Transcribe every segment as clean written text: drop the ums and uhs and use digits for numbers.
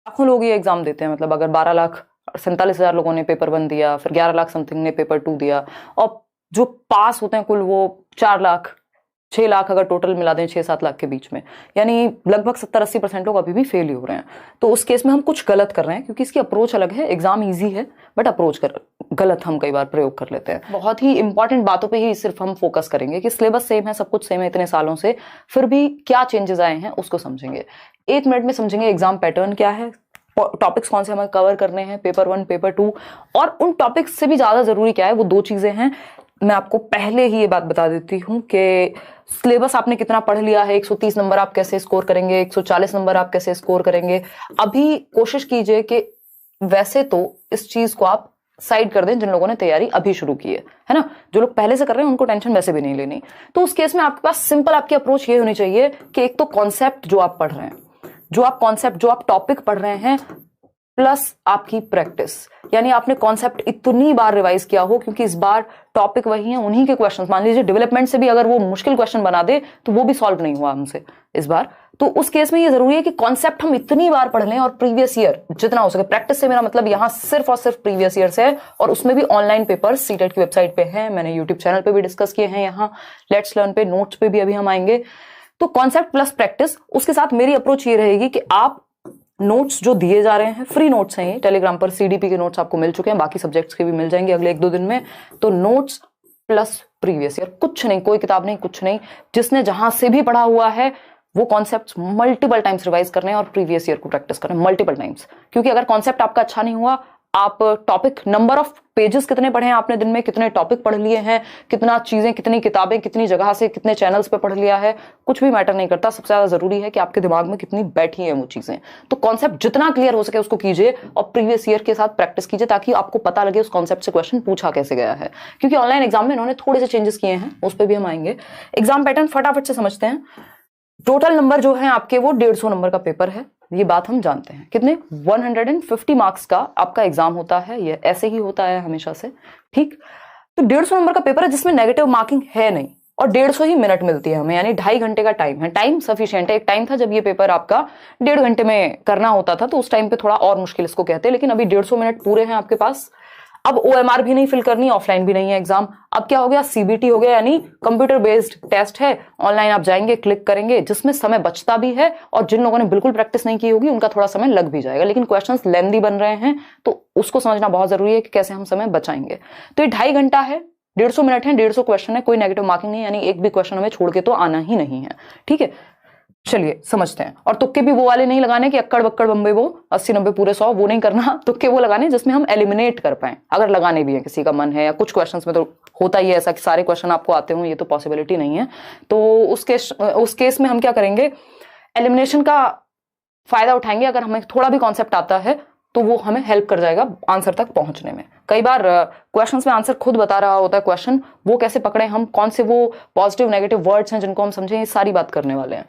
लाखों लोग ये एग्जाम देते हैं, मतलब अगर 12,47,000 लोगों ने पेपर 1 दिया, फिर 11 लाख समथिंग ने पेपर 2 दिया, और जो पास होते हैं कुल वो 4 लाख 6 लाख अगर टोटल मिला दें 6-7 लाख के बीच में, यानी लगभग 70-80% लोग अभी भी फेल ही हो रहे हैं। तो उस केस में हम कुछ गलत कर रहे हैं, क्योंकि इसकी अप्रोच अलग है। एग्जाम ईजी है बट अप्रोच गलत हम कई बार प्रयोग कर लेते हैं। बहुत ही इंपॉर्टेंट बातों पे ही सिर्फ हम फोकस करेंगे कि सिलेबस सेम है, सब कुछ सेम है इतने सालों से, फिर भी क्या चेंजेस आए हैं उसको समझेंगे। 1 मिनट में समझेंगे एग्जाम पैटर्न क्या है, टॉपिक्स कौन से हमें कवर करने हैं, पेपर 1 पेपर 2, और उन टॉपिक्स से भी ज्यादा जरूरी क्या है वो 2 चीजें हैं। मैं आपको पहले ही ये बात बता देती हूँ कि सिलेबस आपने कितना पढ़ लिया है, 130 नंबर आप कैसे स्कोर करेंगे, 140 नंबर आप कैसे स्कोर करेंगे। अभी कोशिश कीजिए कि वैसे तो इस चीज को आप साइड कर दें जिन लोगों ने तैयारी अभी शुरू की है ना। जो लोग पहले से कर रहे हैं उनको टेंशन वैसे भी नहीं लेनी। तो उस केस में आपके पास सिंपल आपकी अप्रोच ये होनी चाहिए कि एक तो कॉन्सेप्ट जो आप पढ़ रहे हैं, जो आप टॉपिक पढ़ रहे हैं, प्लस आपकी प्रैक्टिस, यानी आपने कॉन्सेप्ट इतनी बार रिवाइज किया हो, क्योंकि इस बार टॉपिक वही है, उन्हीं के क्वेश्चंस। मान लीजिए डेवलपमेंट से भी अगर वो मुश्किल क्वेश्चन बना दे तो वो भी सॉल्व नहीं हुआ हमसे इस बार। तो उस केस में ये जरूरी है कि कॉन्सेप्ट हम इतनी बार पढ़ लें, और प्रीवियस ईयर जितना हो सके। प्रैक्टिस से मेरा मतलब यहां सिर्फ और सिर्फ प्रीवियस ईयर से है, और उसमें भी ऑनलाइन पेपर्स सीटेट की वेबसाइट पे है, मैंने यूट्यूब चैनल पे भी डिस्कस किए हैं, यहाँ लेट्स लर्न पे, नोट्स पे भी अभी हम आएंगे। तो कॉन्सेप्ट प्लस प्रैक्टिस, उसके साथ मेरी अप्रोच ये रहेगी कि आप नोट्स जो दिए जा रहे हैं, फ्री नोट्स हैं ये, टेलीग्राम पर सीडीपी के नोट्स आपको मिल चुके हैं, बाकी सब्जेक्ट्स के भी मिल जाएंगे अगले 1-2 दिन में। तो नोट्स प्लस प्रीवियस ईयर, कुछ नहीं, कोई किताब नहीं, कुछ नहीं, जिसने जहां से भी पढ़ा हुआ है वो कॉन्सेप्ट्स मल्टीपल टाइम्स रिवाइज करने हैं और प्रीवियस ईयर को प्रैक्टिस करना मल्टीपल टाइम्स। क्योंकि अगर कॉन्सेप्ट आपका अच्छा नहीं हुआ, आप टॉपिक, नंबर ऑफ पेजेस कितने पढ़े हैं आपने दिन में, कितने टॉपिक पढ़ लिए हैं, कितना चीजें, कितनी किताबें, कितनी जगह से, कितने चैनल्स पे पढ़ लिया है, कुछ भी मैटर नहीं करता। सबसे ज्यादा जरूरी है कि आपके दिमाग में कितनी बैठी है वो चीजें। तो कॉन्सेप्ट जितना क्लियर हो सके उसको कीजिए, और प्रीवियस ईयर के साथ प्रैक्टिस कीजिए, ताकि आपको पता लगे उस कॉन्सेप्ट से क्वेश्चन पूछा कैसे गया है। क्योंकि ऑनलाइन एग्जाम में इन्होंने थोड़े से चेंजेस किए हैं, उस पर भी हम आएंगे। एग्जाम पैटर्न फटाफट से समझते हैं। टोटल नंबर जो है आपके वो 150 नंबर का पेपर है, ये बात हम जानते हैं। कितने? 150 मार्क्स का आपका एग्जाम होता है, ये ऐसे ही होता है हमेशा से, ठीक। तो 150 नंबर का पेपर है जिसमें नेगेटिव मार्किंग है नहीं, और 150 ही मिनट मिलती है हमें, यानी 2.5 घंटे का टाइम है। टाइम सफिशिएंट है। एक टाइम था जब ये पेपर आपका 1.5 घंटे में करना होता था, तो उस टाइम पे थोड़ा और मुश्किल इसको कहते हैं, लेकिन अभी 150 मिनट पूरे हैं आपके पास। अब OMR भी नहीं फिल करनी, ऑफलाइन भी नहीं है एग्जाम। अब क्या हो गया, CBT हो गया, यानी कंप्यूटर बेस्ड टेस्ट है। ऑनलाइन आप जाएंगे, क्लिक करेंगे, जिसमें समय बचता भी है, और जिन लोगों ने बिल्कुल प्रैक्टिस नहीं की होगी उनका थोड़ा समय लग भी जाएगा, लेकिन क्वेश्चंस लेंदी बन रहे हैं, तो उसको समझना बहुत जरूरी है कि कैसे हम समय बचाएंगे। तो ये 2.5 घंटा है, 150 मिनट है, 150 क्वेश्चन है, कोई नेगेटिव मार्किंग नहीं, यानी एक भी क्वेश्चन हमें छोड़ के तो आना ही नहीं है, ठीक है। चलिए समझते हैं। और तुक्के भी वो वाले नहीं लगाने कि अक्कड़ बक्कड़ बम्बे वो 80-90 पूरे 100, वो नहीं करना। तुक्के वो लगाने जिसमें हम एलिमिनेट कर पाए, अगर लगाने भी है, किसी का मन है, या कुछ क्वेश्चंस में तो होता ही है ऐसा कि सारे क्वेश्चन आपको आते हो, ये तो पॉसिबिलिटी नहीं है। तो उस केस में हम क्या करेंगे, एलिमिनेशन का फायदा उठाएंगे। अगर हमें थोड़ा भी कॉन्सेप्ट आता है तो वो हमें हेल्प कर जाएगा आंसर तक पहुंचने में। कई बार क्वेश्चंस में आंसर खुद बता रहा होता है क्वेश्चन, वो कैसे पकड़े हम, कौन से वो पॉजिटिव नेगेटिव वर्ड्स हैं जिनको हम समझें, ये सारी बात करने वाले हैं।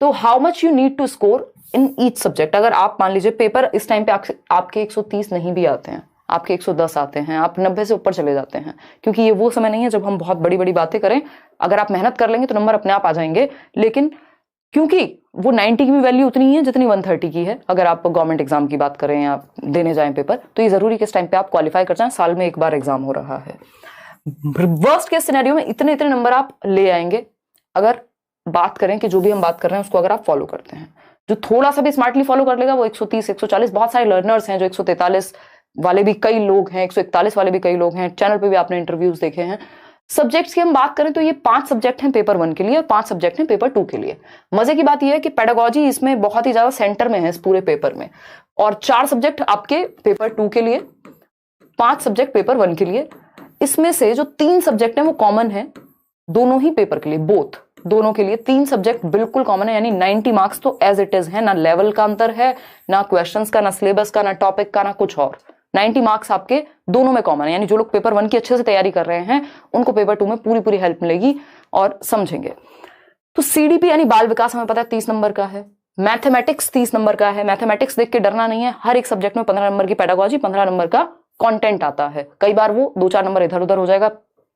तो how much you need to score in each subject. अगर आप मान लीजिए पेपर इस टाइम पे आपके 130 नहीं भी आते हैं, आपके 110 आते हैं, आप 90 से ऊपर चले जाते हैं, क्योंकि ये वो समय नहीं है जब हम बहुत बड़ी बड़ी बातें करें। अगर आप मेहनत कर लेंगे तो नंबर अपने आप आ जाएंगे, लेकिन क्योंकि वो 90 की भी वैल्यू उतनी ही है जितनी 130 की है, अगर आप गवर्नमेंट एग्जाम की बात करें या देने जाएं पेपर, तो ये जरूरी कि इस टाइम पे आप क्वालिफाई कर जाएं। साल में एक बार एग्जाम हो रहा है। वर्स्ट केस सिनेरियो में इतने इतने नंबर आप ले आएंगे, अगर बात करें कि जो भी हम बात कर रहे हैं उसको अगर आप फॉलो करते हैं। जो थोड़ा सा भी स्मार्टली फॉलो कर लेगा वो 130 140, बहुत सारे लर्नर्स हैं जो 143 वाले भी कई लोग हैं, 141 वाले भी कई लोग हैं, चैनल पे भी आपने इंटरव्यूज देखे हैं। सब्जेक्ट्स की हम बात करें तो ये 5 सब्जेक्ट हैं पेपर 1 के लिए, और 5 सब्जेक्ट हैं पेपर 2 के लिए। मजे की बात यह है कि पेडागोजी इसमें बहुत ही ज्यादा सेंटर में है इस पूरे पेपर में, और 4 सब्जेक्ट आपके पेपर 2 के लिए, 5 सब्जेक्ट पेपर 1 के लिए। इसमें से जो 3 सब्जेक्ट हैं वो कॉमन है दोनों ही पेपर के लिए, बोथ दोनों के लिए 3 सब्जेक्ट बिल्कुल कॉमन है, यानी 90 मार्क्स तो एज इट इज है, ना लेवल का अंतर है, ना क्वेश्चंस का, ना सिलेबस का, ना टॉपिक का, ना कुछ और। 90 मार्क्स आपके दोनों में कॉमन है, यानी जो लोग पेपर 1 की अच्छे से तैयारी कर रहे हैं उनको पेपर 2 में पूरी पूरी हेल्प मिलेगी और समझेंगे। तो CDP यानी बाल विकास हमें पता है 30 नंबर का है, मैथमेटिक्स 30 नंबर का है। मैथमेटिक्स देख के डरना नहीं है, हर एक सब्जेक्ट में 15 नंबर की पेडागोजी, 15 नंबर का कंटेंट आता है। कई बार वो 2-4 नंबर इधर उधर हो जाएगा,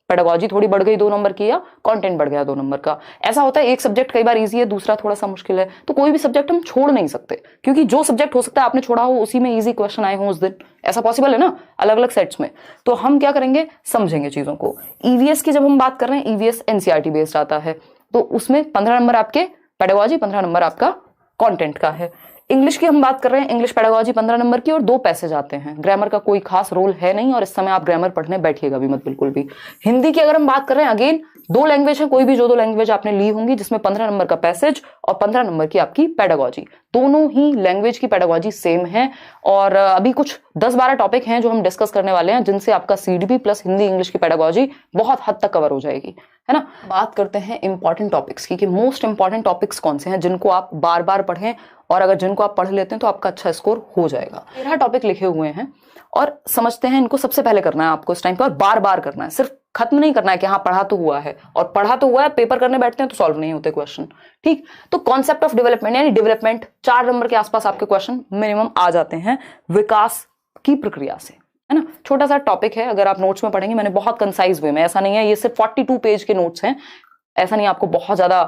पेडागोजी थोड़ी बढ़ गई 2 नंबर की, या कंटेंट बढ़ गया 2 नंबर का। ऐसा होता है एक सब्जेक्ट कई बार इजी है, दूसरा थोड़ा सा मुश्किल है, तो कोई भी सब्जेक्ट हम छोड़ नहीं सकते, क्योंकि जो सब्जेक्ट हो सकता है आपने छोड़ा हो उसी में इजी क्वेश्चन आए हो उस दिन, ऐसा पॉसिबल है ना, अलग अलग सेट्स में। तो हम क्या करेंगे, समझेंगे चीजों को। ईवीएस की जब हम बात कर रहे हैं, ईवीएस एनसीईआरटी बेस्ड आता है, तो उसमें 15 नंबर आपके पेडागोजी, 15 नंबर आपका कंटेंट का है। इंग्लिश की हम बात कर रहे हैं, इंग्लिश पेडागोजी 15 नंबर की और 2 पैसेज आते हैं। ग्रामर का कोई खास रोल है नहीं, और इस समय आप ग्रामर पढ़ने बैठिएगा भी मत बिल्कुल भी। हिंदी की अगर हम बात कर रहे हैं, अगेन 2 लैंग्वेज है, कोई भी जो 2 लैंग्वेज आपने ली होंगी, जिसमें 15 नंबर का पैसेज और 15 नंबर की आपकी पेडागोजी, दोनों ही लैंग्वेज की पेडागोजी सेम है। और अभी कुछ 10-12 टॉपिक हैं जो हम डिस्कस करने वाले हैं, जिनसे आपका सीडीपी प्लस हिंदी इंग्लिश की पेडागोजी बहुत हद तक कवर हो जाएगी, है ना। बात करते हैं इंपॉर्टेंट टॉपिक्स की, कि मोस्ट इंपॉर्टेंट टॉपिक्स कौन से हैं जिनको आप बार बार पढ़ें, और अगर जिनको आप पढ़ लेते हैं तो आपका अच्छा स्कोर हो जाएगा। 13 टॉपिक लिखे हुए हैं और समझते हैं इनको सबसे पहले करना है आपको इस टाइम पे, और बार बार करना है, सिर्फ खत्म नहीं करना है कि हाँ पढ़ा तो हुआ है, और पढ़ा तो हुआ है, पेपर करने बैठते हैं तो सॉल्व नहीं होते क्वेश्चन, ठीक। तो कॉन्सेप्ट ऑफ डेवलपमेंट यानी डेवलपमेंट, 4 नंबर के आसपास आपके क्वेश्चन मिनिमम आ जाते हैं विकास की प्रक्रिया से, है ना। छोटा सा टॉपिक है, अगर आप नोट्स में पढ़ेंगे, मैंने बहुत कंसाइज वे में, ऐसा नहीं है ये सिर्फ 42 पेज के नोट्स हैं, ऐसा नहीं आपको बहुत ज्यादा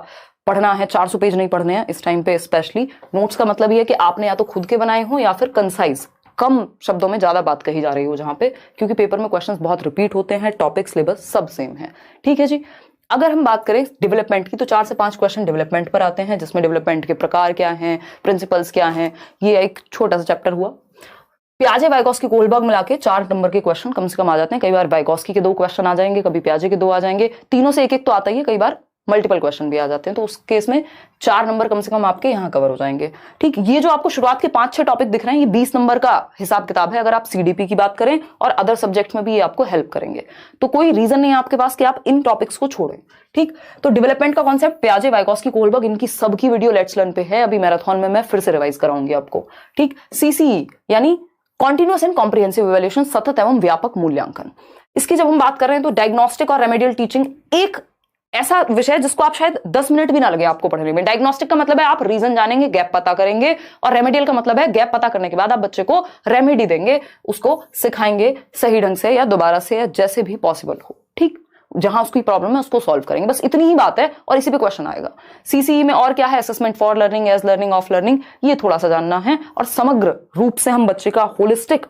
पढ़ना है, 400 पेज नहीं पढ़ने हैं इस टाइम पे। स्पेशली नोट्स का मतलब ये है कि आपने या तो खुद के बनाए हो या फिर कंसाइज, कम शब्दों में ज्यादा बात कही जा रही हो जहां पे, क्योंकि पेपर में क्वेश्चंस बहुत रिपीट होते हैं, टॉपिक सिलेबस सब सेम है, ठीक है जी। अगर हम बात करें डेवलपमेंट की, तो 4 से 5 क्वेश्चन डेवलपमेंट पर आते हैं, जिसमें डेवलपमेंट के प्रकार क्या हैं, प्रिंसिपल्स क्या हैं, ये एक छोटा सा चैप्टर हुआ। प्याजे वाइगॉस्की कोहलबर्ग मिला के 4 नंबर के क्वेश्चन कम से कम आ जाते हैं। कई बार वाइगॉस्की के 2 क्वेश्चन आ जाएंगे, कभी प्याजे के 2 आ जाएंगे, तीनों से एक एक तो आता ही है, कई बार मल्टीपल क्वेश्चन भी आ जाते हैं, तो उस केस में 4 नंबर कम से कम आपके यहाँ कवर हो जाएंगे, ठीक। ये जो आपको शुरुआत के 5-6 टॉपिक दिख रहे हैं, ये 20 नंबर का हिसाब किताब है, अगर आप सीडीपी की बात करें, और अदर सब्जेक्ट में भी ये आपको हेल्प करेंगे, तो कोई रीजन नहीं है आपके पास कि आप इन टॉपिक्स को छोड़ें, ठीक। तो डेवलपमेंट का कॉन्सेप्ट प्याजे, वाइगॉस्की, कोहलबर्ग, इनकी सबकी वीडियो लेट्स लर्न पे है, अभी मैराथन में मैं फिर से रिवाइज कराऊंगी आपको, ठीक। सीसीई यानी कॉन्टिन्यूअस एंड कॉम्प्रिहेंसिव इवैल्यूएशन, सतत एवं व्यापक मूल्यांकन। इसकी जब हम बात कर रहे हैं, तो डायग्नोस्टिक और रेमेडियल टीचिंग एक ऐसा विषय है जिसको आप शायद 10 मिनट भी ना लगे आपको पढ़ने में। डायग्नोस्टिक का मतलब है आप रीजन जानेंगे, गैप पता करेंगे, और रेमेडियल का मतलब है गैप पता करने के बाद आप बच्चे को रेमेडी देंगे, उसको सिखाएंगे सही ढंग से या दोबारा से या जैसे भी पॉसिबल हो, ठीक। जहां उसकी प्रॉब्लम है उसको सॉल्व करेंगे, बस इतनी ही बात है, और इसी पे क्वेश्चन आएगा। सीसीई में और क्या है, assessment for learning, as learning, of learning, ये थोड़ा सा जानना है, और समग्र रूप से हम बच्चे का होलिस्टिक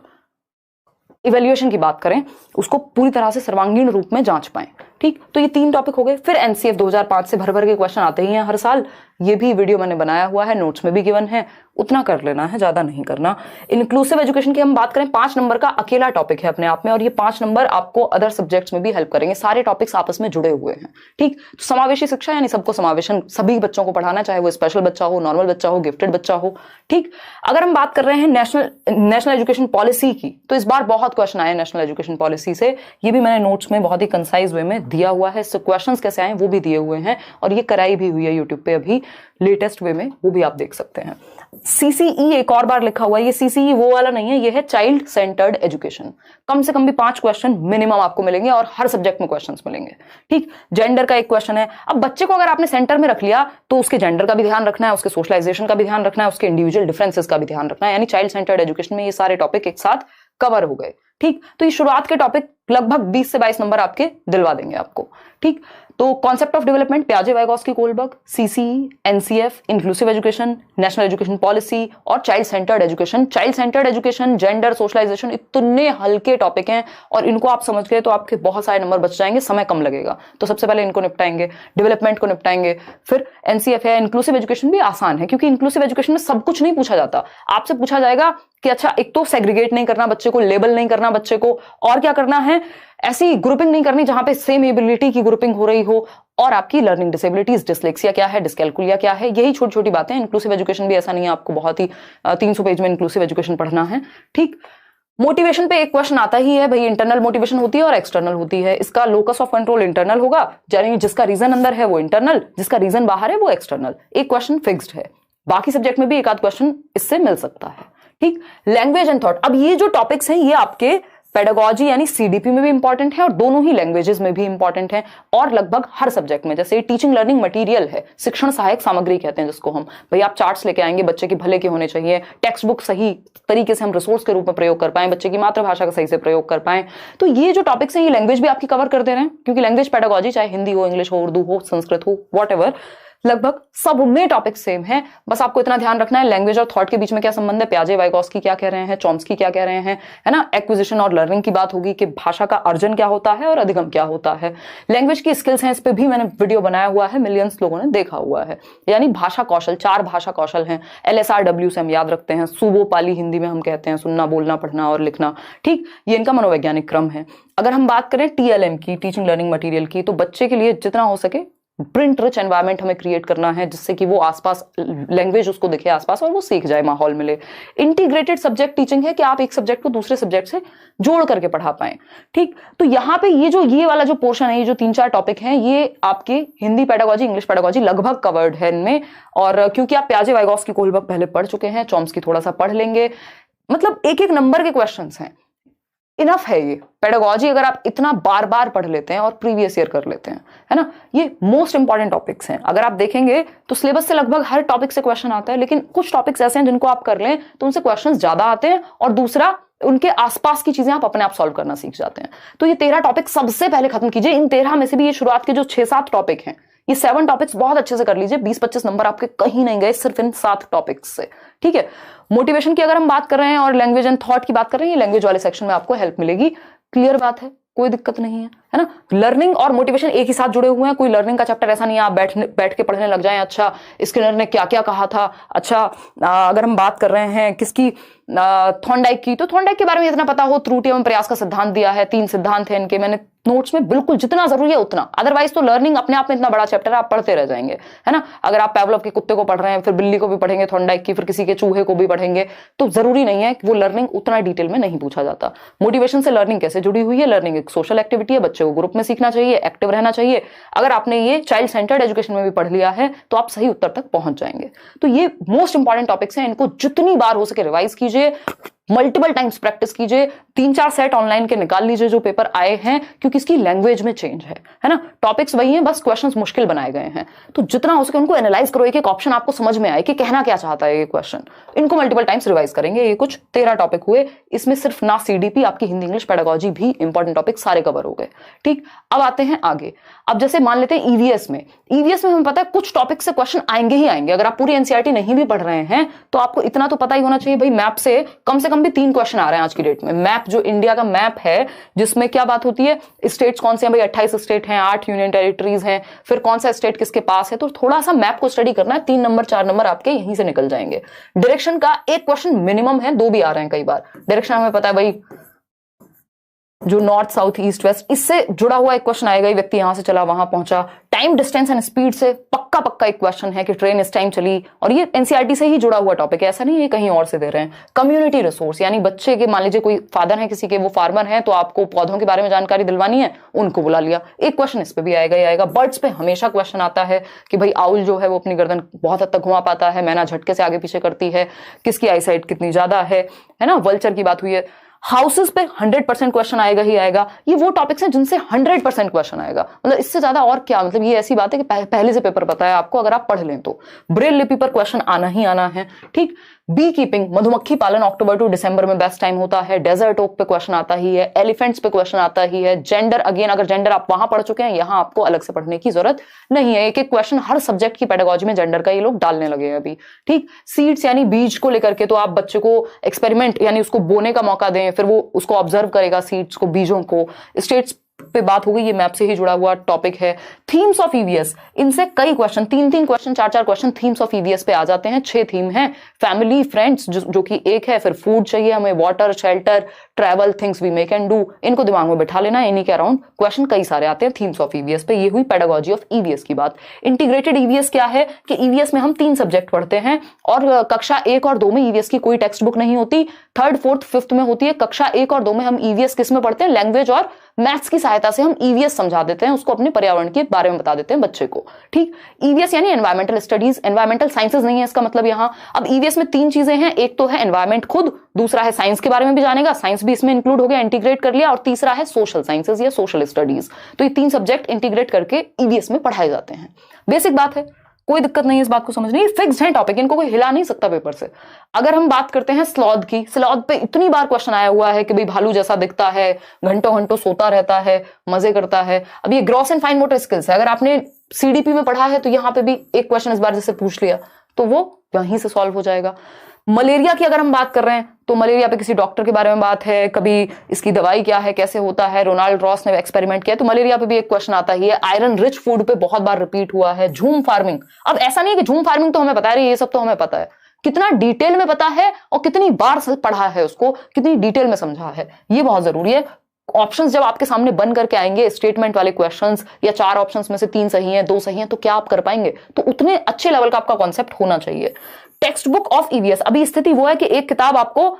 इवैल्यूएशन की बात करें, उसको पूरी तरह से सर्वांगीण रूप में जांच पाएं, ठीक। तो ये 3 टॉपिक हो गए। फिर एनसीएफ 2005 से भर भर के क्वेश्चन आते ही हैं हर साल, ये भी वीडियो मैंने बनाया हुआ है, नोट्स में भी गिवन है, उतना कर लेना है, ज्यादा नहीं करना। इंक्लूसिव एजुकेशन की हम बात करें, 5 नंबर का अकेला टॉपिक है अपने आप में, और ये 5 नंबर आपको अदर सब्जेक्ट्स में भी हेल्प करेंगे, सारे टॉपिक्स आपस में जुड़े हुए हैं, ठीक। तो समावेशी शिक्षा यानी सबको समावेशन, सभी बच्चों को पढ़ाना, चाहे वो स्पेशल बच्चा हो, नॉर्मल बच्चा हो, गिफ्टेड बच्चा हो, ठीक। अगर हम बात कर रहे हैं नेशनल एजुकेशन पॉलिसी की, तो इस बार बहुत क्वेश्चन आए नेशनल एजुकेशन पॉलिसी से, ये भी मैंने नोट्स में बहुत ही कंसाइज वे में दिया हुआ है, क्वेश्चंस कैसे आए वो भी दिए हुए हैं, और ये कराई भी हुई है यूट्यूब पे अभी लेटेस्ट वे में, वो भी आप देख सकते हैं। सीसीई एक और बार लिखा हुआ है, ये सीसीई वो वाला नहीं है, ये है चाइल्ड सेंटर्ड एजुकेशन। कम से कम भी 5 क्वेश्चन मिनिमम आपको मिलेंगे, और हर सब्जेक्ट में क्वेश्चंस मिलेंगे, ठीक। जेंडर का एक क्वेश्चन है। अब बच्चे को अगर आपने सेंटर में रख लिया, तो उसके जेंडर का भी ध्यान रखना है, उसके सोशलाइजेशन का भी ध्यान रखना है, उसके इंडिविजुअल डिफरेंसेस का भी ध्यान रखना है, यानी चाइल्ड सेंटर्ड एजुकेशन में ये सारे टॉपिक एक साथ कवर हो गए, ठीक। तो ये शुरुआत के टॉपिक लगभग 20 से 22 नंबर आपके दिलवा देंगे आपको, ठीक। तो कॉन्सेप्ट ऑफ डेवलपमेंट, प्याजे, Vygotsky, Kohlberg, CCE, NCF, inclusive education, national education policy, और child centred education. Child centred education, gender, socialisation, इतने हल्के टॉपिक हैं, और इनको आप समझ गए तो आपके बहुत सारे नंबर बच जाएंगे, समय कम लगेगा। तो सबसे पहले इनको निपटाएंगे, डेवलपमेंट को निपटाएंगे, फिर एनसीएफ है। इंक्लूसिव एजुकेशन भी आसान है, क्योंकि इंक्लूसिव एजुकेशन में सब कुछ नहीं पूछा जाता, आपसे पूछा जाएगा कि अच्छा, एक तो सेग्रीगेट नहीं करना बच्चे को, लेबल नहीं करना बच्चे को, और क्या करना है, ऐसी ग्रुपिंग नहीं करनी जहां पे सेम एबिलिटी की ग्रुपिंग हो रही हो, और आपकी लर्निंग डिसेबिलिटीज, डिसलेक्सिया क्या है, डिस्कैल्कुलिया क्या है, यही छोटी छोटी बातें। इंक्लूसिव एजुकेशन भी ऐसा नहीं है आपको बहुत ही 300 पेज में इंक्लूसिव एजुकेशन पढ़ना है, ठीक। मोटिवेशन पे एक क्वेश्चन आता ही है भाई, इंटरनल मोटिवेशन होती है और एक्सटर्नल होती है। इसका लोकस ऑफ कंट्रोल इंटरनल होगा, यानी जिसका रीजन अंदर है वो इंटरनल, जिसका रीजन बाहर है वो एक्सटर्नल। एक क्वेश्चन फिक्स्ड है, बाकी सब्जेक्ट में भी एक आध क्वेश्चन इससे मिल सकता है, ठीक। लैंग्वेज एंड थॉट, अब ये जो टॉपिक्स हैं ये आपके पेडागोजी यानी सीडीपी में भी इंपॉर्टेंट है और दोनों ही लैंग्वेजेस में भी इंपॉर्टेंट है और लगभग हर सब्जेक्ट में। जैसे टीचिंग लर्निंग मटेरियल है, शिक्षण सहायक सामग्री कहते हैं जिसको हम, भाई आप चार्ट्स लेके आएंगे, बच्चे के भले के होने चाहिए, टेक्स्ट बुक सही तरीके से हम रिसोर्स के रूप में प्रयोग कर पाए, बच्चे की मातृभाषा का सही से प्रयोग कर पाए। तो ये जो टॉपिक्स हैं ये लैंग्वेज भी आपकी कवर कर दे रहे हैं, क्योंकि लैंग्वेज पेडागोजी चाहे हिंदी हो, इंग्लिश हो, उर्दू हो, संस्कृत हो, व्हाटएवर, लगभग सब में टॉपिक सेम है। बस आपको इतना ध्यान रखना है लैंग्वेज और थॉट के बीच में क्या संबंध है, पियाजे वाइगोस्की क्या कह रहे हैं, चॉम्स्की क्या कह रहे हैं, है ना। एक्विजिशन और लर्निंग की बात होगी कि भाषा का अर्जन क्या होता है और अधिगम क्या होता है। लैंग्वेज की स्किल्स हैं, इस पे भी मैंने वीडियो बनाया हुआ है, मिलियंस लोगों ने देखा हुआ है। यानी भाषा कौशल, 4 भाषा कौशल हैं, LSRW से हम याद रखते हैं, सुबो पाली हिंदी में हम कहते हैं, सुनना, बोलना, पढ़ना और लिखना, ठीक, ये इनका मनोवैज्ञानिक क्रम है। अगर हम बात करें TLM की, टीचिंग लर्निंग मटेरियल की, तो बच्चे के लिए जितना हो सके प्रिंट रिच एनवायरनमेंट हमें क्रिएट करना है, जिससे कि वो आसपास लैंग्वेज उसको दिखे आसपास और वो सीख जाए, माहौल मिले। इंटीग्रेटेड सब्जेक्ट टीचिंग है कि आप एक सब्जेक्ट को दूसरे सब्जेक्ट से जोड़ करके पढ़ा पाएं, ठीक। तो यहाँ पे ये वाला जो पोर्शन है, ये जो 3-4 टॉपिक हैं, ये आपके हिंदी पेडागोजी, इंग्लिश पेडागोजी लगभग कवर्ड है इनमें। और क्योंकि आप पियाजे वाइगोस्की को लगभग पहले पढ़ चुके हैं, चॉम्स्की थोड़ा सा पढ़ लेंगे, मतलब एक नंबर के क्वेश्चंस हैं, इनफ है ये पेडागोजी। अगर आप इतना बार बार पढ़ लेते हैं और प्रीवियस ईयर कर लेते हैं, है ना, ये मोस्ट इंपॉर्टेंट टॉपिक्स हैं। अगर आप देखेंगे तो सिलेबस से लगभग हर टॉपिक से क्वेश्चन आता है, लेकिन कुछ टॉपिक्स ऐसे हैं जिनको आप कर लें तो उनसे क्वेश्चंस ज्यादा आते हैं, और दूसरा उनके आसपास की चीजें आप अपने आप सॉल्व करना सीख जाते हैं। तो ये 13 टॉपिक सबसे पहले खत्म कीजिए। इन 13 में से भी ये शुरुआत के जो 6-7 टॉपिक हैं, ये 7 टॉपिक्स बहुत अच्छे से कर लीजिए। 20-25 नंबर आपके कहीं नहीं गए सिर्फ इन 7 टॉपिक्स से, ठीक है। मोटिवेशन की अगर हम बात कर रहे हैं और लैंग्वेज एंड थॉट की बात कर रहे हैं, ये लैंग्वेज वाले सेक्शन में आपको हेल्प मिलेगी। क्लियर बात है, कोई दिक्कत नहीं है ना। लर्निंग और मोटिवेशन एक ही साथ जुड़े हुए हैं, कोई लर्निंग का चैप्टर ऐसा नहीं है आप बैठ के पढ़ने लग जाएं, अच्छा स्किनर ने क्या क्या कहा था, अच्छा अगर हम बात कर रहे हैं किसकी, थॉर्नडाइक की, तो थॉर्नडाइक के बारे में इतना पता हो, त्रुटि एवं प्रयास का सिद्धांत दिया है, 3 सिद्धांत है इनके, मैंने नोट्स में बिल्कुल जितना जरूरी है उतना। अदरवाइज तो लर्निंग अपने आप में इतना बड़ा चैप्टर है, आप पढ़ते रह जाएंगे, है ना। अगर आप पैवलोव के कुत्ते को पढ़ रहे हैं, फिर बिल्ली को भी पढ़ेंगे, थॉर्नडाइक की, फिर किसी के चूहे को भी पढ़ेंगे, तो जरूरी नहीं है कि वो लर्निंग उतना डिटेल में नहीं पूछा जाता। मोटिवेशन से लर्निंग कैसे जुड़ी हुई है, लर्निंग एक सोशल एक्टिविटी है, बच्चे को ग्रुप में सीखना चाहिए, एक्टिव रहना चाहिए। अगर आपने ये चाइल्ड सेंटर्ड एजुकेशन में भी पढ़ लिया है तो आप सही उत्तर तक पहुंच जाएंगे। तो ये मोस्ट इंपॉर्टेंट टॉपिक्स हैं, इनको जितनी बार हो सके रिवाइज कीजिए, मल्टीपल टाइम्स प्रैक्टिस कीजिए। 3-4 सेट ऑनलाइन के निकाल लीजिए जो पेपर आए हैं, क्योंकि इसकी लैंग्वेज में चेंज है ना। टॉपिक्स वही हैं, बस क्वेश्चंस मुश्किल बनाए गए हैं। तो जितना हो सके उनको एनालाइज करो, एक एक ऑप्शन आपको समझ में आए कि कहना क्या चाहता है ये क्वेश्चन। इनको मल्टीपल टाइम्स रिवाइज करेंगे। ये कुछ 13 टॉपिक हुए, इसमें सिर्फ ना सीडीपी, आपकी हिंदी इंग्लिश पेडागोजी भी इंपॉर्टेंट टॉपिक सारे कवर हो गए, ठीक। अब आते हैं आगे। अब जैसे मान लेते हैं ईवीएस में हमें पता है कुछ टॉपिक से क्वेश्चन आएंगे ही आएंगे। अगर आप पूरी एनसीईआरटी नहीं भी पढ़ रहे हैं तो आपको इतना तो पता ही होना चाहिए भाई, मैप से कम भी 3 क्वेश्चन आ रहे हैं आज की डेट में। मैप जो इंडिया का मैप है, जिसमें क्या बात होती है, स्टेट्स कौन से हैं भाई, 28 स्टेट हैं, 8 यूनियन टेरिटरीज हैं, फिर कौन सा स्टेट किसके पास है, तो थोड़ा सा मैप को स्टडी करना है। 3 नंबर 4 नंबर आपके यहीं से निकल जाएंगे। डायरेक्शन का एक क्वेश्चन मिनिमम है, 2 भी आ रहे हैं कई बार। डायरेक्शन हमें पता है भाई, जो नॉर्थ साउथ ईस्ट वेस्ट, इससे जुड़ा हुआ एक क्वेश्चन आएगा, व्यक्ति यहां से चला वहां पहुंचा। टाइम डिस्टेंस एंड स्पीड से पक्का एक क्वेश्चन है कि ट्रेन इस टाइम चली, और ये एनसीईआरटी से ही जुड़ा हुआ टॉपिक है, ऐसा नहीं है कहीं और से दे रहे हैं। कम्युनिटी रिसोर्स, यानी बच्चे के, मान लीजिए कोई फादर है किसी के, वो फार्मर है, तो आपको पौधों के बारे में जानकारी दिलवानी है, उनको बुला लिया, एक क्वेश्चन इस पे भी आएगा ही आएगा। बर्ड्स पे हमेशा क्वेश्चन आता है कि भाई आउल जो है वो अपनी गर्दन बहुत हद तक घुमा पाता है, मैना झटके से आगे पीछे करती है, किसकी आईसाइट कितनी ज्यादा है ना। वल्चर की बात हुई है। हाउसेस पे 100% क्वेश्चन आएगा ही आएगा। ये वो टॉपिक्स हैं जिनसे 100% क्वेश्चन आएगा, मतलब इससे ज्यादा और क्या, मतलब ये ऐसी बात है कि पहले से पेपर पता है आपको, अगर आप पढ़ लें तो। ब्रेल लिपि पर क्वेश्चन आना ही आना है, ठीक। बी कीपिंग, मधुमक्खी पालन अक्टूबर टू दिसंबर में बेस्ट टाइम होता है। डेजर्ट ओक पे क्वेश्चन आता ही है, एलिफेंट्स पे क्वेश्चन आता ही है। जेंडर, अगेन अगर जेंडर आप वहां पढ़ चुके हैं, यहां आपको अलग से पढ़ने की जरूरत नहीं है। एक एक क्वेश्चन हर सब्जेक्ट की पेडागोजी में जेंडर का ये लोग डालने लगे हैं अभी, ठीक। सीड्स यानी बीज को लेकर के, तो आप बच्चे को एक्सपेरिमेंट यानी उसको बोने का मौका दें, फिर वो उसको ऑब्जर्व करेगा सीड्स को, बीजों को। स्टेट्स पे बात हो गई, ये मैप से ही जुड़ा हुआ टॉपिक है। थीम्स ऑफ ईवीएस, इनसे कई question, 3-3 question 4-4 question themes of EVS पे आ जाते हैं। 6 थीम हैं। फैमिली, फ्रेंड्स जो कि एक है, फिर फूड चाहिए हमें, water, shelter, travel, things we make and do, इनको दिमाग में बैठा लेना। इन्हीं के अराउंड क्वेश्चन कई सारे आते हैं थीम्स ऑफ ईवीएस पे। ये हुई पेडागोजी ऑफ ईवीएस की बात। इंटीग्रेटेड ईवीएस क्या है कि ईवीएस में हम 3 सब्जेक्ट पढ़ते हैं, और कक्षा 1 और 2 में ईवीएस की कोई टेक्स्ट बुक नहीं होती। 3rd, 4th, 5th में होती है। कक्षा 1 और 2 में हम ईवीएस किस में पढ़ते हैं, लैंग्वेज और मैथ्स की सहायता से हम ईवीएस समझा देते हैं, उसको अपने पर्यावरण के बारे में बता देते हैं बच्चे को। ठीक, ईवीएस यानी एनवायरमेंटल स्टडीज, एनवायरमेंटल साइंसेज नहीं है इसका मतलब यहां। अब ईवीएस में 3 चीजें हैं, एक तो है एनवायरमेंट खुद, दूसरा है साइंस के बारे में भी जानेगा, साइंस भी इसमें इंक्लूड हो गया, इंटीग्रेट कर लिया, और तीसरा है सोशल साइंसेज या सोशल स्टडीज। तो ये 3 सब्जेक्ट इंटीग्रेट करके ईवीएस में पढ़ाए जाते हैं। बेसिक बात है, कोई दिक्कत नहीं है इस बात को समझने, ये फिक्स्ड है टॉपिक, इनको कोई हिला नहीं सकता पेपर से। अगर हम बात करते हैं स्लॉथ की, स्लॉथ पे इतनी बार क्वेश्चन आया हुआ है कि भाई भालू जैसा दिखता है, घंटों घंटों सोता रहता है, मजे करता है। अब ये gross and fine motor skills है, अगर आपने सीडीपी में पढ़ा है तो यहाँ पे भी एक क्वेश्चन इस बार जैसे पूछ लिया तो वो वहीं से सॉल्व हो जाएगा। मलेरिया की अगर हम बात कर रहे हैं तो मलेरिया पे किसी डॉक्टर के बारे में बात है, कभी इसकी दवाई क्या है, कैसे होता है, रोनाल्ड रॉस ने एक्सपेरिमेंट किया, तो मलेरिया पे भी एक क्वेश्चन आता ही है। आयरन रिच फूड पे बहुत बार रिपीट हुआ है। झूम फार्मिंग, अब ऐसा नहीं कि झूम फार्मिंग तो हमें पता है, ये सब तो हमें पता है, कितना डिटेल में पता है और कितनी बार पढ़ा है उसको, कितनी डिटेल में समझा है, ये बहुत जरूरी है। ऑप्शंस जब आपके सामने बन करके आएंगे, स्टेटमेंट वाले क्वेश्चंस, या 4 ऑप्शंस में से 3 सही हैं, 2 सही हैं, तो क्या आप कर पाएंगे? तो उतने अच्छे लेवल का आपका कॉन्सेप्ट होना चाहिए। टेक्स्ट बुक ऑफ ईवीएस, अभी स्थिति वो है कि एक किताब आपको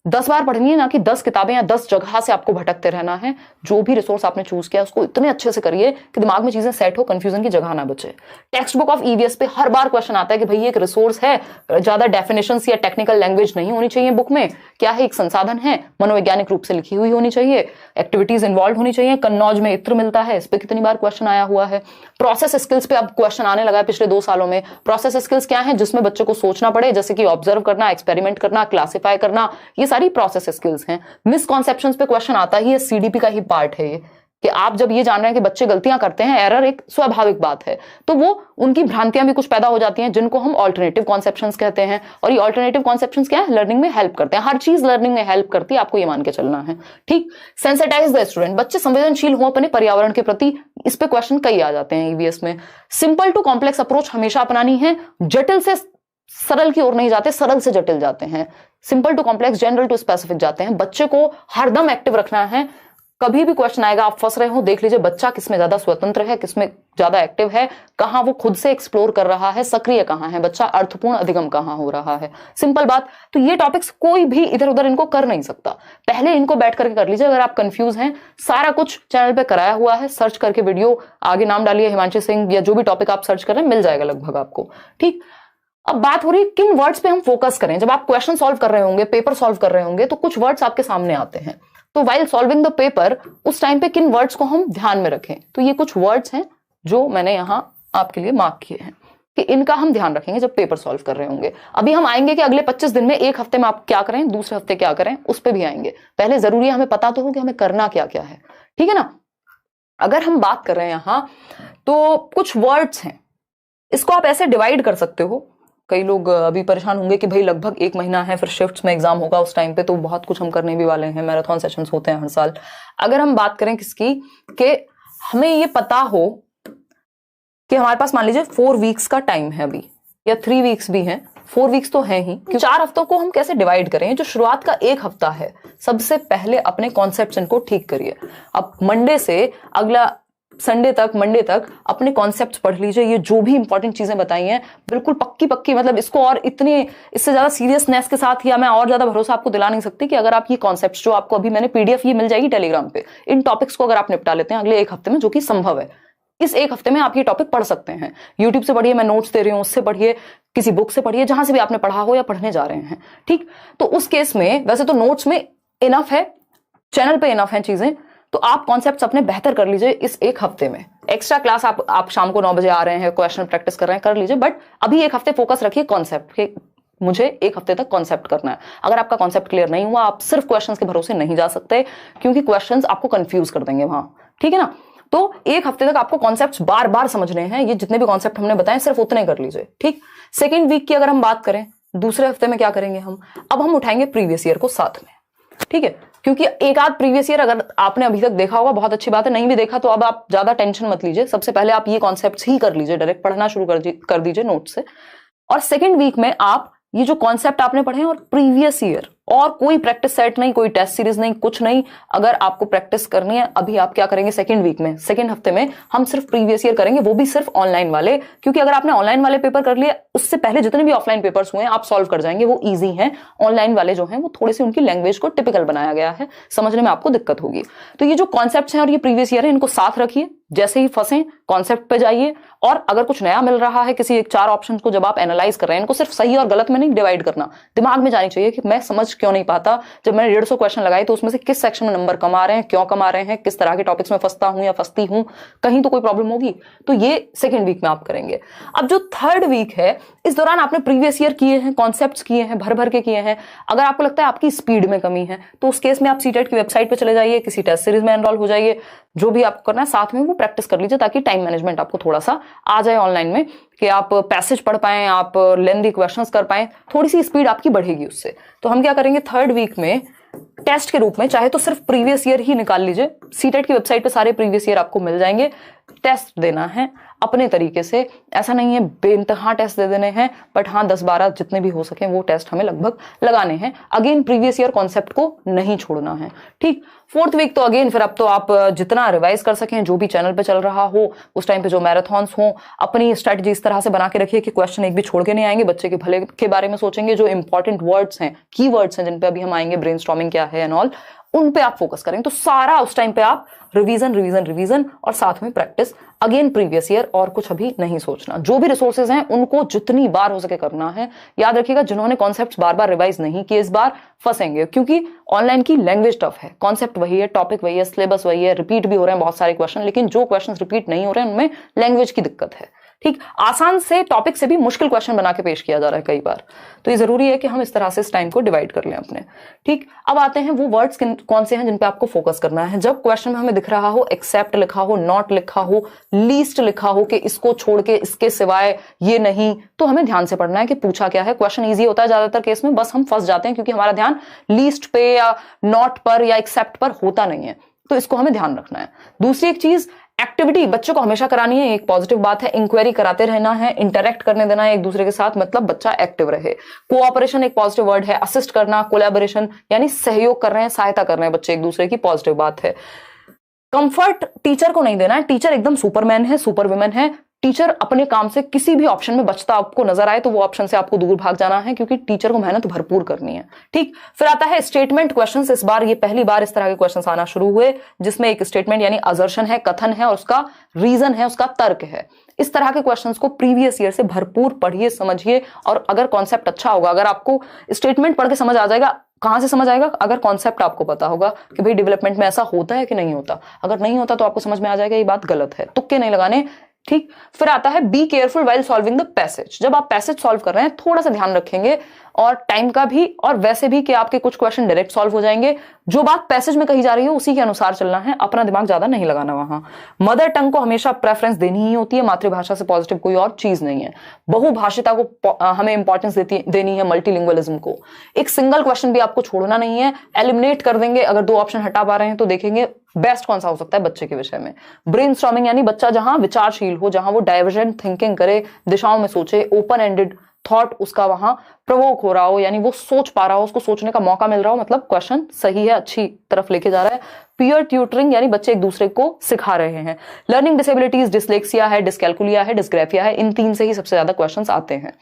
10 बार पढ़नी है, ना कि 10 किताबें या 10 जगह से आपको भटकते रहना है। जो भी रिसोर्स आपने चूज किया उसको इतने अच्छे से करिए कि दिमाग में चीजें सेट हो, कंफ्यूजन की जगह ना बचे। टेक्स्ट बुक ऑफ ईवीएस पे हर बार क्वेश्चन आता है कि भाई एक रिसोर्स है, ज्यादा डेफिनेशंस या टेक्निकल लैंग्वेज नहीं होनी चाहिए बुक में, क्या है, एक संसाधन है, मनोवैज्ञानिक रूप से लिखी हुई होनी चाहिए, एक्टिविटीज इन्वॉल्व होनी चाहिए। कन्नौज में इत्र मिलता है, इस पे कितनी बार क्वेश्चन आया हुआ है। प्रोसेस स्किल्स पे अब क्वेश्चन आने लगा है पिछले 2 सालों में। प्रोसेस स्किल्स क्या है? जिसमें बच्चों को सोचना पड़े, जैसे कि ऑब्जर्व करना, एक्सपेरिमेंट करना, क्लासिफाई करना, ये सारी प्रोसेस स्किल्स हैं। मिसकॉन्सेप्शंस पे क्वेश्चन आता ही है, सीडीपी का ही पार्ट है ये, कि आप जब ये जान रहे हैं कि बच्चे गलतियां करते हैं, एरर एक स्वाभाविक बात है, तो वो उनकी भ्रांतियां भी कुछ पैदा हो जाती हैं, जिनको हम ऑल्टरनेटिव कॉन्सेप्शंस कहते हैं। और ये ऑल्टरनेटिव कॉन्सेप्शंस क्या है? लर्निंग में हेल्प करते हैं। हर चीज लर्निंग में हेल्प करती है, आपको ये मान के चलना है। ठीक, सेंसिटाइज द स्टूडेंट, बच्चे संवेदनशील हो अपने पर्यावरण के प्रति, इस पे क्वेश्चन कई आ जाते हैं ईवीएस में। सिंपल टू कॉम्प्लेक्स अप्रोच हमेशा अपनानी है, जटिल से सरल की ओर नहीं जाते, सरल से जटिल जाते हैं। Simple to complex, general to specific जाते हैं। बच्चे को हरदम एक्टिव रखना है, कभी भी क्वेश्चन आएगा आप फंस रहे हो, देख लीजिए बच्चा किसमें ज्यादा स्वतंत्र है, किसमें ज्यादा एक्टिव है, कहां वो खुद से एक्सप्लोर कर रहा है, सक्रिय कहां है बच्चा, अर्थपूर्ण अधिगम कहां हो रहा है। सिंपल बात। तो ये टॉपिक्स कोई भी इधर उधर इनको कर नहीं सकता, पहले इनको बैठ करके कर लीजिए। अगर आप कंफ्यूज हैं, सारा कुछ चैनल पे कराया हुआ है, सर्च करके वीडियो, आगे नाम डालिए हिमांशु सिंह, या जो भी टॉपिक आप सर्च कर रहे हैं मिल जाएगा लगभग आपको। ठीक, अब बात हो रही है किन वर्ड्स पे हम फोकस करें। जब आप क्वेश्चन सॉल्व कर रहे होंगे, पेपर सॉल्व कर रहे होंगे, तो कुछ वर्ड्स आपके सामने आते हैं, तो वाइल सॉल्विंग द पेपर उस टाइम पे किन वर्ड्स को हम ध्यान में रखें। तो ये कुछ वर्ड्स हैं जो मैंने यहां आपके लिए मार्क किए हैं कि इनका हम ध्यान रखेंगे जब पेपर सॉल्व कर रहे होंगे। अभी हम आएंगे कि अगले 25 दिन में, एक हफ्ते में आप क्या करें, दूसरे हफ्ते क्या करें, उस पर भी आएंगे। पहले जरूरी है हमें पता तो हो कि हमें करना क्या क्या है, ठीक है ना। अगर हम बात कर रहे हैं यहां, तो कुछ वर्ड्स हैं, इसको आप ऐसे डिवाइड कर सकते हो। कई लोग अभी परेशान होंगे कि भाई लगभग 1 महीना है, फिर शिफ्ट्स में एग्जाम होगा उस टाइम पे, तो बहुत कुछ हम करने भी वाले हैं, मैराथन सेशंस होते हैं हर साल। अगर हम बात करें किसकी, कि हमें ये पता हो कि हमारे पास मान लीजिए 4 वीक्स का टाइम है अभी, या 3 वीक्स भी हैं, 4 वीक्स तो है ही, 4 हफ्तों को हम कैसे डिवाइड करें। जो शुरुआत का 1 हफ्ता है, सबसे पहले अपने कॉन्सेप्ट्स इनको ठीक करिए। अब मंडे से अगला संडे तक, मंडे तक अपने कॉन्सेप्ट्स पढ़ लीजिए। ये जो भी इंपॉर्टेंट चीजें बताई हैं बिल्कुल पक्की पक्की, मतलब इसको और इतनी, इससे ज्यादा सीरियसनेस के साथ, या मैं और ज्यादा भरोसा आपको दिला नहीं सकती कि अगर आप ये कॉन्सेप्ट्स जो आपको अभी मैंने पीडीएफ ये मिल जाएगी टेलीग्राम पे, इन टॉपिक्स को अगर आप निपटा लेते हैं अगले 1 हफ्ते में, जो कि संभव है, इस 1 हफ्ते में आप ये टॉपिक पढ़ सकते हैं। यूट्यूब से पढ़िए, मैं नोट्स दे रही हूं, उससे पढ़िए, किसी बुक से पढ़िए, जहां से भी आपने पढ़ा हो या पढ़ने जा रहे हैं। ठीक, तो उस केस में वैसे तो नोट्स में इनफ है, चैनल पे इनफ है चीजें, तो आप कॉन्सेप्ट्स अपने बेहतर कर लीजिए इस 1 हफ्ते में। एक्स्ट्रा क्लास आप शाम को 9 बजे आ रहे हैं, क्वेश्चन प्रैक्टिस कर रहे हैं, कर लीजिए, बट अभी 1 हफ्ते फोकस रखिए कॉन्सेप्ट के, मुझे 1 हफ्ते तक कॉन्सेप्ट करना है। अगर आपका कॉन्सेप्ट क्लियर नहीं हुआ, आप सिर्फ क्वेश्चंस के भरोसे नहीं जा सकते, क्योंकि क्वेश्चंस आपको कंफ्यूज कर देंगे वहां, ठीक है ना। तो 1 हफ्ते तक आपको कॉन्सेप्ट्स बार बार समझने हैं, ये जितने भी कॉन्सेप्ट हमने बताए सिर्फ उतने कर लीजिए। ठीक, सेकेंड वीक की अगर हम बात करें, दूसरे हफ्ते में क्या करेंगे हम, अब हम उठाएंगे प्रीवियस ईयर को साथ में, ठीक है, क्योंकि एक आध प्रीवियस ईयर अगर आपने अभी तक देखा होगा बहुत अच्छी बात है, नहीं भी देखा तो अब आप ज्यादा टेंशन मत लीजिए, सबसे पहले आप ये कॉन्सेप्ट्स ही कर लीजिए, डायरेक्ट पढ़ना शुरू कर दीजिए नोट से। और सेकंड वीक में आप ये जो कॉन्सेप्ट आपने पढ़े हैं और प्रीवियस ईयर और कोई प्रैक्टिस सेट नहीं, कोई टेस्ट सीरीज नहीं, कुछ नहीं। अगर आपको प्रैक्टिस करनी है, अभी आप क्या करेंगे, सेकंड वीक में, सेकंड हफ्ते में हम सिर्फ प्रीवियस ईयर करेंगे, वो भी सिर्फ ऑनलाइन वाले, क्योंकि अगर आपने ऑनलाइन वाले पेपर कर लिए, उससे पहले जितने भी ऑफलाइन पेपर्स हुए आप सॉल्व कर जाएंगे, वो ईजी हैं। ऑनलाइन वाले जो हैं वो थोड़ी सी उनकी लैंग्वेज को टिपिकल बनाया गया है, समझने में आपको दिक्कत होगी। तो ये जो कॉन्सेप्ट्स हैं और ये प्रीवियस ईयर है, इनको साथ रखिए, जैसे ही फंसे कॉन्सेप्ट पे जाइए, और अगर कुछ नया मिल रहा है किसी एक 4 ऑप्शन को जब आप एनालाइज कर रहे हैं, इनको सिर्फ सही और गलत में नहीं डिवाइड करना, दिमाग में जानी चाहिए कि मैं समझ क्यों नहीं पाता, जब मैंने 150 क्वेश्चन लगाए तो उसमें से किस सेक्शन में नंबर कम आ रहे हैं, क्यों कम आ रहे हैं, किस तरह के टॉपिक्स में फंसता हूं या फंसती हूं, कहीं तो कोई प्रॉब्लम होगी। तो ये सेकेंड वीक में आप करेंगे। अब जो थर्ड वीक है, इस दौरान आपने प्रीवियस ईयर किए हैं, कॉन्सेप्ट्स किए हैं, भर भर के किए हैं। अगर आपको लगता है आपकी स्पीड में कमी है, तो उस केस में आप सीटेट की वेबसाइट पे चले जाइए, किसी टेस्ट सीरीज में एनरोल हो जाइए, जो भी आपको करना है साथ में वो प्रैक्टिस कर लीजिए, ताकि टाइम मैनेजमेंट आपको थोड़ा सा आ जाए ऑनलाइन में, कि आप पैसेज पढ़ पाएं, आप लेंथी क्वेश्चंस कर पाएं, थोड़ी सी स्पीड आपकी बढ़ेगी उससे। तो हम क्या करेंगे, थर्ड वीक में टेस्ट के रूप में, चाहे तो सिर्फ प्रीवियस ईयर ही निकाल लीजिए, सीटेट की वेबसाइट पे सारे प्रीवियस ईयर आपको मिल जाएंगे। टेस्ट देना है अपने तरीके से, ऐसा नहीं है बेइंतहा टेस्ट दे देने हैं, बट हाँ 10-12 जितने भी हो सके वो टेस्ट हमें लगभग लगाने हैं। अगेन प्रीवियस ईयर कॉन्सेप्ट को नहीं छोड़ना है, ठीक। फोर्थ वीक तो अगेन फिर अब तो आप जितना रिवाइज कर सकें, जो भी चैनल पे चल रहा हो उस टाइम पे जो मैराथन्स हो, अपनी स्ट्रेटजी इस तरह से बना के रखिए कि क्वेश्चन एक भी छोड़ के नहीं आएंगे, बच्चे के भले के बारे में सोचेंगे, जो इंपॉर्टेंट वर्ड्स हैं, की वर्ड्स हैं जिन पे अभी हम आएंगे, ब्रेनस्टॉर्मिंग क्या है एंड ऑल, उन पे आप फोकस करेंगे। तो सारा उस टाइम पे आप रिवीजन रिवीजन रिवीजन और साथ में प्रैक्टिस, अगेन प्रीवियस ईयर, और कुछ अभी नहीं सोचना। जो भी रिसोर्सेज हैं उनको जितनी बार हो सके करना है। याद रखिएगा, जिन्होंने कॉन्सेप्ट्स बार बार रिवाइज नहीं किए इस बार फंसेंगे, क्योंकि ऑनलाइन की लैंग्वेज टफ है, कॉन्सेप्ट वही है, टॉपिक वही है, सिलेबस वही है, रिपीट भी हो रहे हैं बहुत सारे क्वेश्चन, लेकिन जो क्वेश्चन रिपीट नहीं हो रहे हैं उनमें लैंग्वेज की दिक्कत है, ठीक। आसान से टॉपिक से भी मुश्किल क्वेश्चन बना के पेश किया जा रहा है कई बार, तो ये जरूरी है कि हम इस तरह से इस टाइम को डिवाइड कर लें अपने, ठीक। अब आते हैं वो वर्ड्स कौन से हैं जिन पे आपको फोकस करना है। जब क्वेश्चन में हमें दिख रहा हो एक्सेप्ट लिखा हो, नॉट लिखा हो, लीस्ट लिखा हो कि इसको छोड़ के, इसके सिवाय ये नहीं, तो हमें ध्यान से पढ़ना है कि पूछा क्या है। क्वेश्चन ईजी होता है ज्यादातर केस में, बस हम फंस जाते हैं क्योंकि हमारा ध्यान लीस्ट पे या नॉट पर या एक्सेप्ट पर होता नहीं है, तो इसको हमें ध्यान रखना है। दूसरी एक चीज, एक्टिविटी बच्चों को हमेशा करानी है, एक पॉजिटिव बात है, इंक्वायरी कराते रहना है, इंटरेक्ट करने देना है एक दूसरे के साथ, मतलब बच्चा एक्टिव रहे। कोऑपरेशन एक पॉजिटिव वर्ड है, असिस्ट करना, कोलैबोरेशन यानी सहयोग कर रहे हैं, सहायता कर रहे हैं बच्चे एक दूसरे की, पॉजिटिव बात है। कंफर्ट टीचर को नहीं देना है, टीचर एकदम सुपरमैन है, सुपर वुमेन है, टीचर अपने काम से किसी भी ऑप्शन में बचता आपको नजर आए तो वो ऑप्शन से आपको दूर भाग जाना है, क्योंकि टीचर को मेहनत भरपूर करनी है, ठीक। फिर आता है स्टेटमेंट क्वेश्चंस। इस बार ये पहली बार इस तरह के क्वेश्चंस आना शुरू हुए जिसमें एक स्टेटमेंट यानी असर्शन है, कथन है और उसका रीजन है, उसका तर्क है। इस तरह के क्वेश्चंस को प्रीवियस ईयर से भरपूर पढ़िए, समझिए, और अगर कॉन्सेप्ट अच्छा होगा, अगर आपको स्टेटमेंट पढ़ के समझ आ जाएगा, कहां से समझ आएगा, अगर कॉन्सेप्ट आपको पता होगा कि भाई डेवलपमेंट में ऐसा होता है कि नहीं होता। अगर नहीं होता तो आपको समझ में आ जाएगा ये बात गलत है, तुक्के नहीं लगाने, ठीक। फिर आता है be careful while solving the passage. जब आप पैसेज सॉल्व कर रहे हैं थोड़ा सा ध्यान रखेंगे, और टाइम का भी और वैसे भी कि आपके कुछ क्वेश्चन डायरेक्ट सॉल्व हो जाएंगे। जो बात पैसेज में कही जा रही है उसी के अनुसार चलना है, अपना दिमाग ज्यादा नहीं लगाना वहां। मदर टंग को हमेशा प्रेफरेंस देनी ही होती है, मातृभाषा से पॉजिटिव कोई और चीज नहीं है। बहुभाषिता को हमें इंपॉर्टेंस देनी है, मल्टीलिंगुअलिज्म को। एक सिंगल क्वेश्चन भी आपको छोड़ना नहीं है, एलिमिनेट कर देंगे। अगर 2 ऑप्शन हटा पा रहे हैं तो देखेंगे बेस्ट कौन सा हो सकता है बच्चे के विषय में। ब्रेनस्टॉर्मिंग यानी बच्चा जहां विचारशील हो, जहां वो डाइवर्जेंट थिंकिंग करे, दिशाओं में सोचे, ओपन एंडेड थॉट उसका वहां प्रवोक हो रहा हो, यानी वो सोच पा रहा हो, उसको सोचने का मौका मिल रहा हो, मतलब क्वेश्चन सही है, अच्छी तरफ लेके जा रहा है। पीयर ट्यूटरिंग यानी बच्चे एक दूसरे को सिखा रहे हैं। लर्निंग डिसेबिलिटीज, डिसलेक्सिया है, डिस्कैल्कुलिया है, डिस्ग्राफिया है, इन 3 से ही सबसे ज्यादा क्वेश्चंस आते हैं।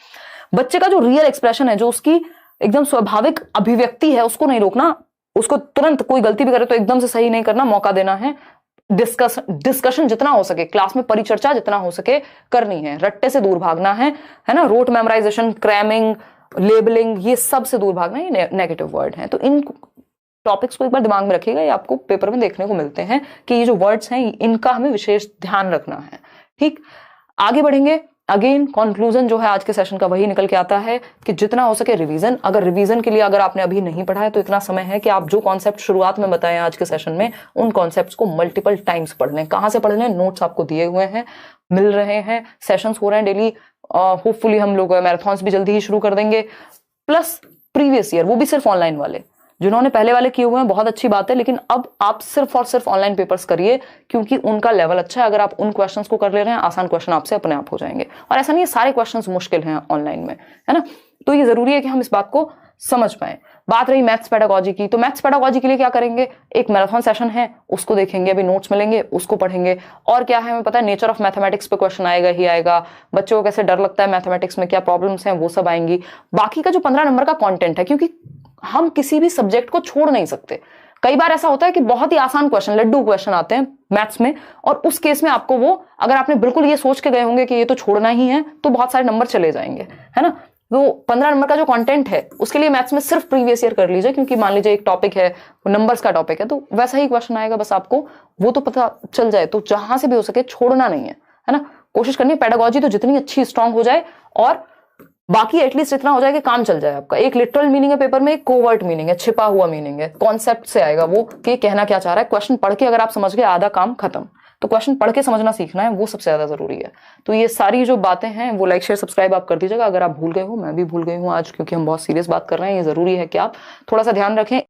बच्चे का जो रियल एक्सप्रेशन है, जो उसकी एकदम स्वाभाविक अभिव्यक्ति है, उसको नहीं रोकना, उसको तुरंत कोई गलती भी करे तो एकदम से सही नहीं करना, मौका देना है। डिस्कशन जितना हो सके क्लास में, परिचर्चा जितना हो सके करनी है, रट्टे से दूर भागना है ना, रोट मेमोराइजेशन, क्रैमिंग, लेबलिंग, ये सब से दूर भागना, ये नेगेटिव वर्ड हैं। तो इन टॉपिक्स को एक बार दिमाग में रखिएगा, ये आपको पेपर में देखने को मिलते हैं कि ये जो वर्ड्स हैं इनका हमें विशेष ध्यान रखना है, ठीक। आगे बढ़ेंगे। अगेन कंक्लूजन जो है आज के सेशन का वही निकल के आता है कि जितना हो सके रिवीजन। अगर रिवीजन के लिए अगर आपने अभी नहीं पढ़ा है तो इतना समय है कि आप जो कॉन्सेप्ट शुरुआत में बताए आज के सेशन में, उन कॉन्सेप्ट्स को मल्टीपल टाइम्स पढ़ लें। कहाँ से पढ़ लें? नोट्स आपको दिए हुए हैं, मिल रहे हैं, सेशंस हो रहे हैं डेली। होपफुली हम लोग मैराथन्स भी जल्दी ही शुरू कर देंगे, प्लस प्रीवियस ईयर, वो भी सिर्फ ऑनलाइन वाले। जिन्होंने पहले वाले किए हुए हैं बहुत अच्छी बात है, लेकिन अब आप सिर्फ और सिर्फ ऑनलाइन पेपर्स करिए क्योंकि उनका लेवल अच्छा है। अगर आप उन क्वेश्चंस को कर ले रहे हैं, आसान क्वेश्चन आपसे अपने आप हो जाएंगे। और ऐसा नहीं है सारे क्वेश्चंस मुश्किल हैं ऑनलाइन में, है ना। तो ये जरूरी है कि हम इस बात को समझ पाए। बात रही मैथ्स पेडागोजी की, तो मैथ्स पेडागोजी के लिए क्या करेंगे, एक मैराथन सेशन है उसको देखेंगे, अभी नोट्स मिलेंगे उसको पढ़ेंगे। और क्या है हमें पता है, नेचर ऑफ मैथमेटिक्स पे क्वेश्चन आएगा ही आएगा, बच्चों को कैसे डर लगता है मैथमेटिक्स में, क्या प्रॉब्लम्स हैं, वो सब आएंगी। बाकी का जो 15 नंबर का कंटेंट है, क्योंकि हम किसी भी सब्जेक्ट को छोड़ नहीं सकते। कई बार ऐसा होता है कि बहुत ही आसान क्वेश्चन, लड्डू क्वेश्चन आते हैं मैथ्स में, और उस केस में आपको वो, अगर आपने बिल्कुल ये सोच के गए होंगे कि ये तो छोड़ना ही है, तो बहुत सारे नंबर चले जाएंगे, है ना। तो 15 नंबर का जो कंटेंट है उसके लिए मैथ्स में सिर्फ प्रीवियस ईयर कर लीजिए, क्योंकि मान लीजिए एक टॉपिक है, नंबर्स का टॉपिक है, तो वैसा ही क्वेश्चन आएगा, बस आपको वो तो पता चल जाए। तो जहां से भी हो सके छोड़ना नहीं है ना। कोशिश करनी है पेडागोजी तो जितनी अच्छी स्ट्रांग हो जाए, और बाकी एटलीस्ट इतना हो जाए कि काम चल जाए आपका। एक लिटरल मीनिंग है पेपर में, एक कोवर्ट मीनिंग है, छिपा हुआ मीनिंग है, कॉन्सेप्ट से आएगा वो कि कहना क्या चाह रहा है। क्वेश्चन पढ़ के अगर आप समझ गए, आधा काम खत्म। तो क्वेश्चन पढ़ के समझना सीखना है, वो सबसे ज्यादा जरूरी है। तो ये सारी जो बातें हैं वो लाइक शेयर सब्सक्राइब आप कर दीजिएगा। अगर आप भूल गए हो, मैं भी भूल गई हूँ आज, क्योंकि हम बहुत सीरियस बात कर रहे हैं, ये जरूरी है कि आप थोड़ा सा ध्यान रखें।